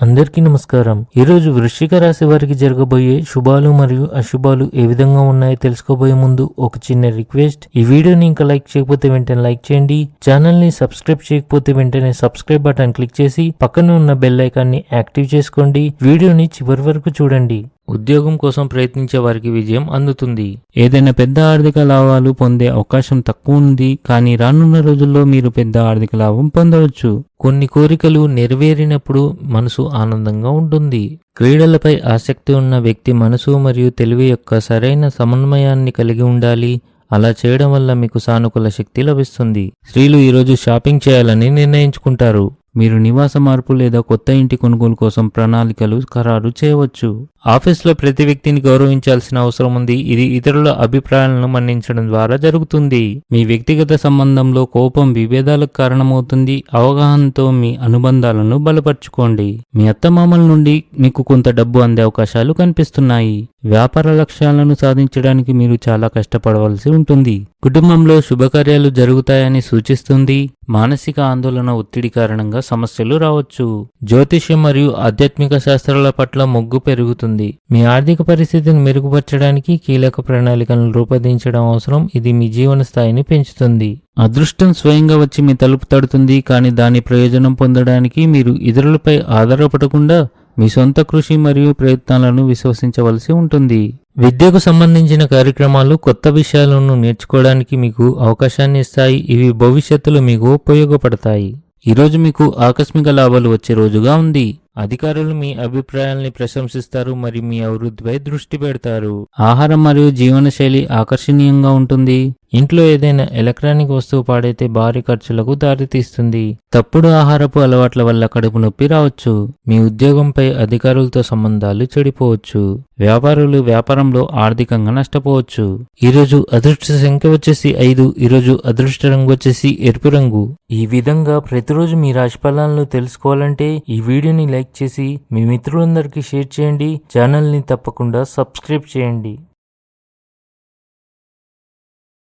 అందరికీ నమస్కారం. ఈరోజు వృశ్చిక రాశి వారికి జరగబోయే శుభాలు మరియు అశుభాలు ఏ విధంగా ఉన్నాయో తెలుసుకోబోయే ముందు ఒక చిన్న రిక్వెస్ట్. ఈ వీడియోని ఇంకా లైక్ చేయకపోతే వెంటనే లైక్ చేయండి. ఛానల్ ని సబ్స్క్రైబ్ చేయకపోతే వెంటనే సబ్స్క్రైబ్ బటన్ క్లిక్ చేసి పక్కన ఉన్న బెల్ ఐకాన్ ని యాక్టివ్ చేసుకోండి. వీడియోని చివరి వరకు చూడండి. ఉద్యోగం కోసం ప్రయత్నించే వారికి విజయం అందుతుంది. ఏదైనా పెద్ద ఆర్థిక లాభాలు పొందే అవకాశం తక్కువ ఉంది, కానీ రానున్న రోజుల్లో మీరు పెద్ద ఆర్థిక లాభం పొందవచ్చు. కొన్ని కోరికలు నెరవేరినప్పుడు మనసు ఆనందంగా ఉంటుంది. క్రీడలపై ఆసక్తి ఉన్న వ్యక్తి మనసు మరియు తెలివి యొక్క సరైన సమన్వయాన్ని కలిగి ఉండాలి. అలా చేయడం వల్ల మీకు సానుకూల శక్తి లభిస్తుంది. స్త్రీలు ఈరోజు షాపింగ్ చేయాలని నిర్ణయించుకుంటారు. మీరు నివాస మార్పు లేదా కొత్త ఇంటి కొనుగోలు కోసం ప్రణాళికలు ఖరారు చేయవచ్చు. ఆఫీస్లో ప్రతి వ్యక్తిని గౌరవించాల్సిన అవసరం ఉంది. ఇది ఇతరుల అభిప్రాయాలను మన్నించడం ద్వారా జరుగుతుంది. మీ వ్యక్తిగత సంబంధంలో కోపం విభేదాలకు కారణమవుతుంది. అవగాహనతో మీ అనుబంధాలను బలపరుచుకోండి. మీ అత్తమామల నుండి మీకు కొంత డబ్బు అందే అవకాశాలు కనిపిస్తున్నాయి. వ్యాపార లక్ష్యాలను సాధించడానికి మీరు చాలా కష్టపడవలసి ఉంటుంది. కుటుంబంలో శుభకార్యాలు జరుగుతాయని సూచిస్తుంది. మానసిక ఆందోళన ఒత్తిడి కారణంగా సమస్యలు రావచ్చు. జ్యోతిష్యం మరియు ఆధ్యాత్మిక శాస్త్రాల పట్ల మొగ్గు పెరుగుతుంది. మీ ఆర్థిక పరిస్థితిని మెరుగుపరచడానికి కీలక ప్రణాళికలను రూపొందించడం అవసరం. ఇది మీ జీవన స్థాయిని పెంచుతుంది. అదృష్టం స్వయంగా వచ్చి మీ తలుపు తడుతుంది, కానీ దాని ప్రయోజనం పొందడానికి మీరు ఇతరులపై ఆధారపడకుండా మీ సొంత కృషి మరియు ప్రయత్నాలను విశ్వసించవలసి ఉంటుంది. విద్యకు సంబంధించిన కార్యక్రమాలు కొత్త విషయాలను నేర్చుకోవడానికి మీకు అవకాశాన్ని ఇస్తాయి. ఇవి భవిష్యత్తులో మీకు ఉపయోగపడతాయి. ఈరోజు మీకు ఆకస్మిక లాభాలు వచ్చే రోజుగా ఉంది. అధికారులు మీ అభిప్రాయాల్ని ప్రశంసిస్తారు మరియు మీ అభివృద్ధిపై దృష్టి పెడతారు. ఆహారం మరియు జీవనశైలి ఆకర్షణీయంగా ఉంటుంది. ఇంట్లో ఏదైనా ఎలక్ట్రానిక్ వస్తువు పాడైతే భారీ ఖర్చులకు దారితీస్తుంది. తప్పుడు ఆహారపు అలవాట్ల వల్ల కడుపు నొప్పి రావచ్చు. మీ ఉద్యోగంపై అధికారులతో సంబంధాలు చెడిపోవచ్చు. వ్యాపారులు వ్యాపారంలో ఆర్థికంగా నష్టపోవచ్చు. ఈరోజు అదృష్ట సంఖ్య వచ్చేసి 5. ఈరోజు అదృష్ట రంగు వచ్చేసి ఎరుపు రంగు. ఈ విధంగా ప్రతిరోజు మీ రాశి ఫలాలను తెలుసుకోవాలంటే ఈ వీడియోని లైక్ చేసి మీ మిత్రులందరికీ షేర్ చేయండి. ఛానల్ ని తప్పకుండా సబ్స్క్రైబ్ చేయండి.